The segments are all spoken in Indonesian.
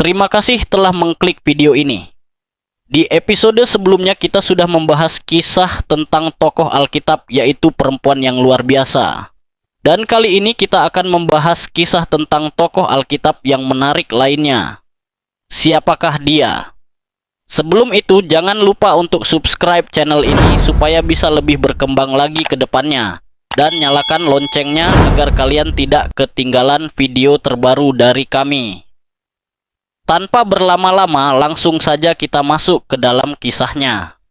Terima kasih telah mengklik video ini. Di episode sebelumnya kita sudah membahas kisah tentang tokoh Alkitab yaitu perempuan yang luar biasa. Dan kali ini kita akan membahas kisah tentang tokoh Alkitab yang menarik lainnya. Siapakah dia? Sebelum itu jangan lupa untuk subscribe channel ini supaya bisa lebih berkembang lagi ke depannya. Dan nyalakan loncengnya agar kalian tidak ketinggalan video terbaru dari kami. Tanpa berlama-lama, langsung saja kita masuk ke dalam kisahnya.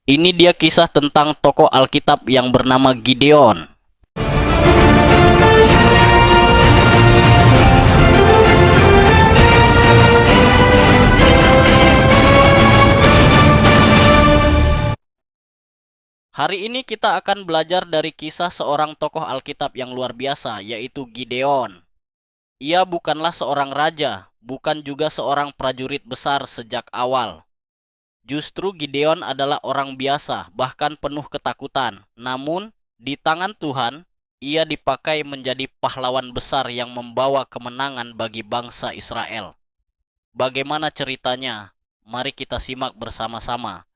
Ini dia kisah tentang tokoh Alkitab yang bernama Gideon. Hari ini kita akan belajar dari kisah seorang tokoh Alkitab yang luar biasa, yaitu Gideon. Ia bukanlah seorang raja, bukan juga seorang prajurit besar sejak awal. Justru Gideon adalah orang biasa, bahkan penuh ketakutan. Namun, di tangan Tuhan, ia dipakai menjadi pahlawan besar yang membawa kemenangan bagi bangsa Israel. Bagaimana ceritanya? Mari kita simak bersama-sama.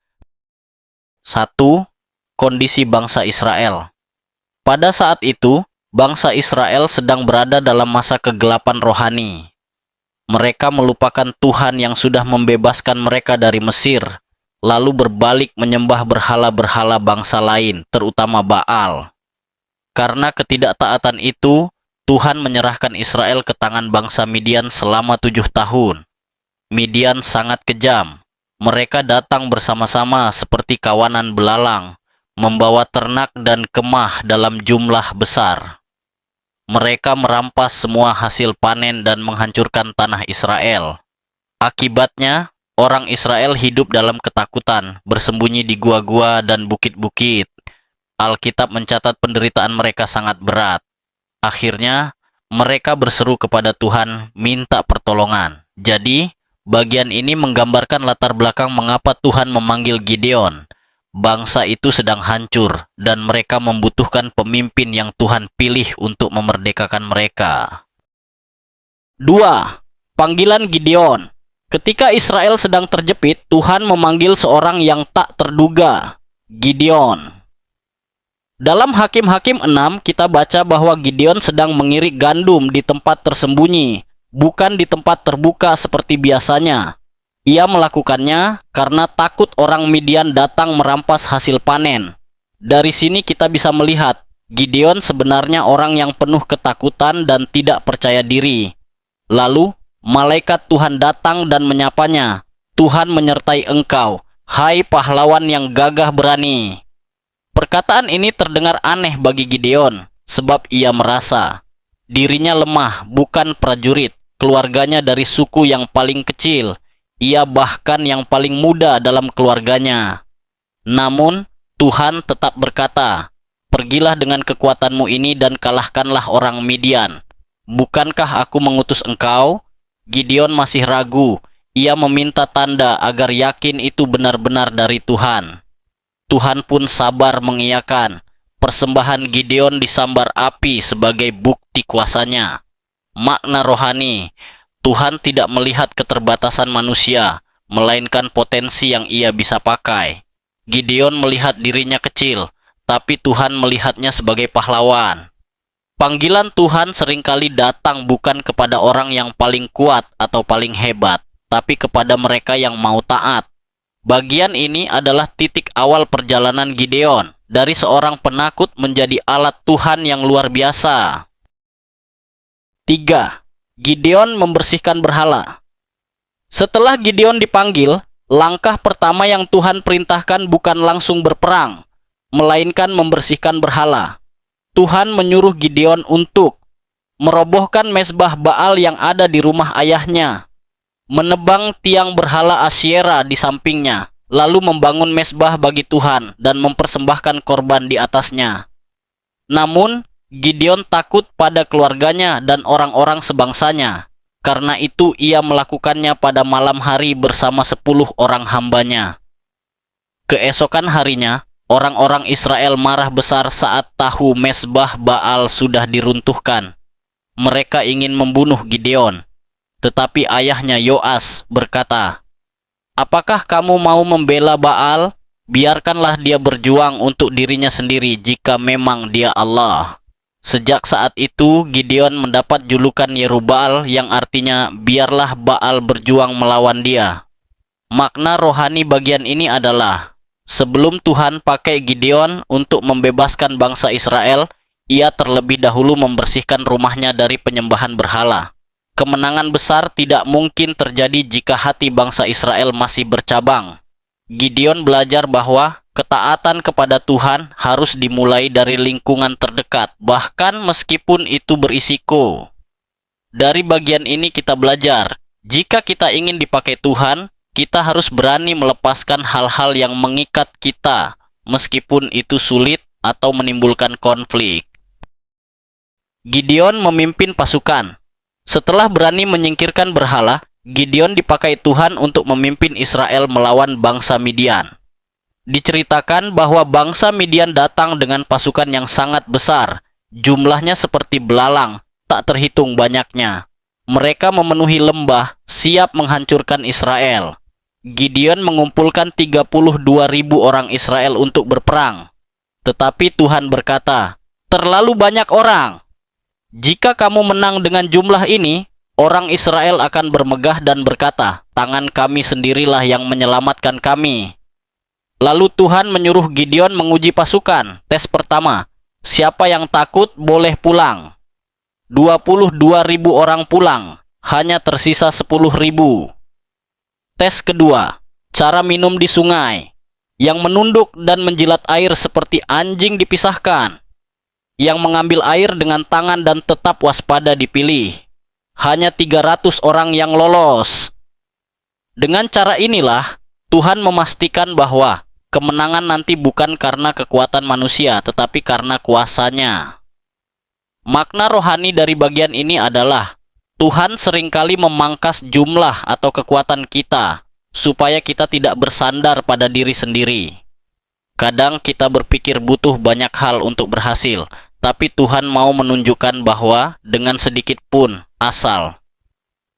1. Kondisi bangsa Israel. Pada saat itu, bangsa Israel sedang berada dalam masa kegelapan rohani. Mereka melupakan Tuhan yang sudah membebaskan mereka dari Mesir, lalu berbalik menyembah berhala-berhala bangsa lain, terutama Baal. Karena ketidaktaatan itu, Tuhan menyerahkan Israel ke tangan bangsa Midian selama 7 tahun. Midian sangat kejam. Mereka datang bersama-sama seperti kawanan belalang, membawa ternak dan kemah dalam jumlah besar. Mereka merampas semua hasil panen dan menghancurkan tanah Israel. Akibatnya, orang Israel hidup dalam ketakutan, bersembunyi di gua-gua dan bukit-bukit. Alkitab mencatat penderitaan mereka sangat berat. Akhirnya, mereka berseru kepada Tuhan, minta pertolongan. Jadi, bagian ini menggambarkan latar belakang mengapa Tuhan memanggil Gideon. Bangsa itu sedang hancur, dan mereka membutuhkan pemimpin yang Tuhan pilih untuk memerdekakan mereka. 2. Panggilan Gideon. Ketika Israel sedang terjepit, Tuhan memanggil seorang yang tak terduga, Gideon. Dalam Hakim-Hakim 6, kita baca bahwa Gideon sedang mengirik gandum di tempat tersembunyi, bukan di tempat terbuka seperti biasanya. Ia melakukannya karena takut orang Midian datang merampas hasil panen. Dari sini kita bisa melihat, Gideon sebenarnya orang yang penuh ketakutan dan tidak percaya diri. Lalu, malaikat Tuhan datang dan menyapanya, Tuhan menyertai engkau, hai pahlawan yang gagah berani. Perkataan ini terdengar aneh bagi Gideon, sebab ia merasa dirinya lemah, bukan prajurit, keluarganya dari suku yang paling kecil. Ia bahkan yang paling muda dalam keluarganya. Namun, Tuhan tetap berkata, pergilah dengan kekuatanmu ini dan kalahkanlah orang Midian. Bukankah aku mengutus engkau? Gideon masih ragu. Ia meminta tanda agar yakin itu benar-benar dari Tuhan. Tuhan pun sabar mengiyakan. Persembahan Gideon disambar api sebagai bukti kuasanya. Makna rohani, Tuhan tidak melihat keterbatasan manusia, melainkan potensi yang ia bisa pakai. Gideon melihat dirinya kecil, tapi Tuhan melihatnya sebagai pahlawan. Panggilan Tuhan seringkali datang bukan kepada orang yang paling kuat atau paling hebat, tapi kepada mereka yang mau taat. Bagian ini adalah titik awal perjalanan Gideon, dari seorang penakut menjadi alat Tuhan yang luar biasa. 3. Gideon membersihkan berhala. Setelah Gideon dipanggil, langkah pertama yang Tuhan perintahkan bukan langsung berperang, melainkan membersihkan berhala. Tuhan menyuruh Gideon untuk merobohkan mezbah Baal yang ada di rumah ayahnya, menebang tiang berhala Asyera di sampingnya, lalu membangun mezbah bagi Tuhan dan mempersembahkan korban di atasnya. Namun, Gideon takut pada keluarganya dan orang-orang sebangsanya. Karena itu ia melakukannya pada malam hari bersama 10 orang hambanya. Keesokan harinya, orang-orang Israel marah besar saat tahu mezbah Baal sudah diruntuhkan. Mereka ingin membunuh Gideon. Tetapi ayahnya Yoas berkata, "Apakah kamu mau membela Baal? Biarkanlah dia berjuang untuk dirinya sendiri jika memang dia Allah." Sejak saat itu, Gideon mendapat julukan Yerubbaal yang artinya biarlah Baal berjuang melawan dia. Makna rohani bagian ini adalah, sebelum Tuhan pakai Gideon untuk membebaskan bangsa Israel, ia terlebih dahulu membersihkan rumahnya dari penyembahan berhala. Kemenangan besar tidak mungkin terjadi jika hati bangsa Israel masih bercabang. Gideon belajar bahwa ketaatan kepada Tuhan harus dimulai dari lingkungan terdekat, bahkan meskipun itu berisiko. Dari bagian ini kita belajar, jika kita ingin dipakai Tuhan, kita harus berani melepaskan hal-hal yang mengikat kita, meskipun itu sulit atau menimbulkan konflik. Gideon memimpin pasukan. Setelah berani menyingkirkan berhala, Gideon dipakai Tuhan untuk memimpin Israel melawan bangsa Midian. Diceritakan bahwa bangsa Midian datang dengan pasukan yang sangat besar, jumlahnya seperti belalang, tak terhitung banyaknya. Mereka memenuhi lembah, siap menghancurkan Israel. Gideon mengumpulkan 32.000 orang Israel untuk berperang. Tetapi Tuhan berkata, "Terlalu banyak orang. Jika kamu menang dengan jumlah ini, orang Israel akan bermegah dan berkata, 'Tangan kami sendirilah yang menyelamatkan kami.'" Lalu Tuhan menyuruh Gideon menguji pasukan. Tes pertama, siapa yang takut boleh pulang. 22.000 orang pulang, hanya tersisa 10.000. Tes kedua, cara minum di sungai. Yang menunduk dan menjilat air seperti anjing dipisahkan. Yang mengambil air dengan tangan dan tetap waspada dipilih. Hanya 300 orang yang lolos. Dengan cara inilah, Tuhan memastikan bahwa kemenangan nanti bukan karena kekuatan manusia, tetapi karena kuasanya. Makna rohani dari bagian ini adalah, Tuhan seringkali memangkas jumlah atau kekuatan kita, supaya kita tidak bersandar pada diri sendiri. Kadang kita berpikir butuh banyak hal untuk berhasil, tapi Tuhan mau menunjukkan bahwa dengan sedikit pun, asal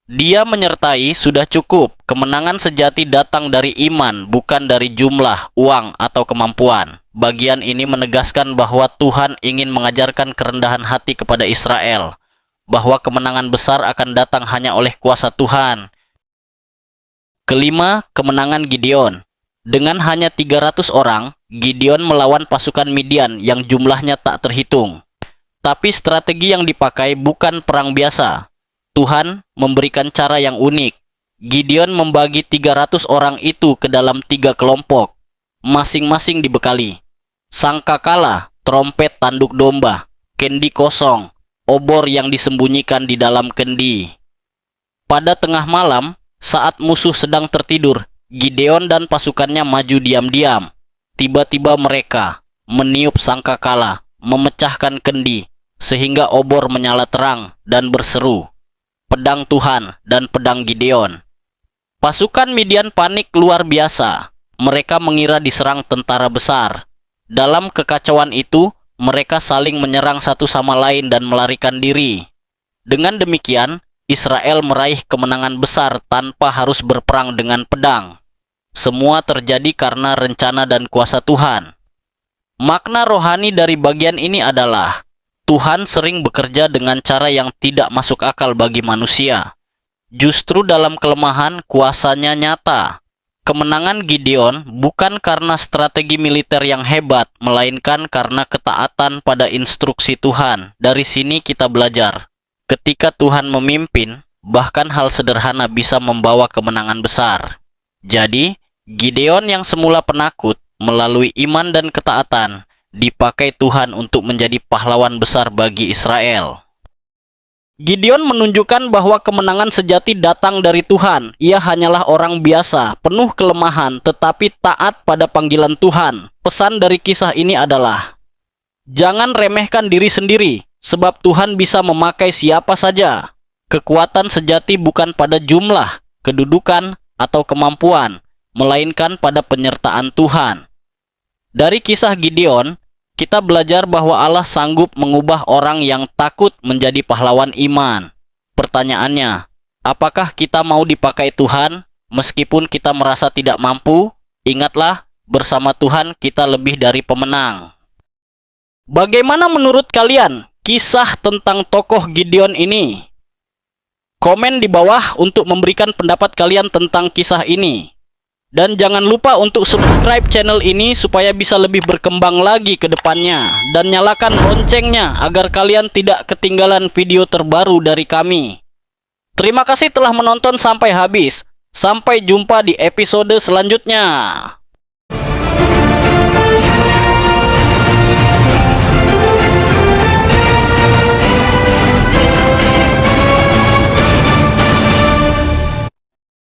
Dia menyertai, sudah cukup. Kemenangan sejati datang dari iman, bukan dari jumlah, uang, atau kemampuan. Bagian ini menegaskan bahwa Tuhan ingin mengajarkan kerendahan hati kepada Israel, bahwa kemenangan besar akan datang hanya oleh kuasa Tuhan. Kelima, kemenangan Gideon. Dengan hanya 300 orang, Gideon melawan pasukan Midian yang jumlahnya tak terhitung. Tapi strategi yang dipakai bukan perang biasa. Tuhan memberikan cara yang unik. Gideon membagi 300 orang itu ke dalam 3 kelompok, masing-masing dibekali sangkakala, trompet tanduk domba, kendi kosong, obor yang disembunyikan di dalam kendi. Pada tengah malam, saat musuh sedang tertidur, Gideon dan pasukannya maju diam-diam. Tiba-tiba mereka meniup sangkakala, memecahkan kendi, sehingga obor menyala terang dan berseru, "Pedang Tuhan dan pedang Gideon." Pasukan Midian panik luar biasa. Mereka mengira diserang tentara besar. Dalam kekacauan itu, mereka saling menyerang satu sama lain dan melarikan diri. Dengan demikian, Israel meraih kemenangan besar tanpa harus berperang dengan pedang. Semua terjadi karena rencana dan kuasa Tuhan. Makna rohani dari bagian ini adalah, Tuhan sering bekerja dengan cara yang tidak masuk akal bagi manusia. Justru dalam kelemahan, kuasanya nyata. Kemenangan Gideon bukan karena strategi militer yang hebat, melainkan karena ketaatan pada instruksi Tuhan. Dari sini kita belajar, ketika Tuhan memimpin, bahkan hal sederhana bisa membawa kemenangan besar. Jadi, Gideon yang semula penakut, melalui iman dan ketaatan, dipakai Tuhan untuk menjadi pahlawan besar bagi Israel. Gideon menunjukkan bahwa kemenangan sejati datang dari Tuhan. Ia hanyalah orang biasa, penuh kelemahan, tetapi taat pada panggilan Tuhan. Pesan dari kisah ini adalah, jangan remehkan diri sendiri, sebab Tuhan bisa memakai siapa saja. Kekuatan sejati bukan pada jumlah, kedudukan, atau kemampuan, melainkan pada penyertaan Tuhan. Dari kisah Gideon, kita belajar bahwa Allah sanggup mengubah orang yang takut menjadi pahlawan iman. Pertanyaannya, Apakah kita mau dipakai Tuhan meskipun kita merasa tidak mampu? Ingatlah, bersama Tuhan kita lebih dari pemenang. Bagaimana menurut kalian kisah tentang tokoh Gideon ini? Komen di bawah untuk memberikan pendapat kalian tentang kisah ini. Dan jangan lupa untuk subscribe channel ini supaya bisa lebih berkembang lagi ke depannya. Dan nyalakan loncengnya agar kalian tidak ketinggalan video terbaru dari kami. Terima kasih telah menonton sampai habis. Sampai jumpa di episode selanjutnya.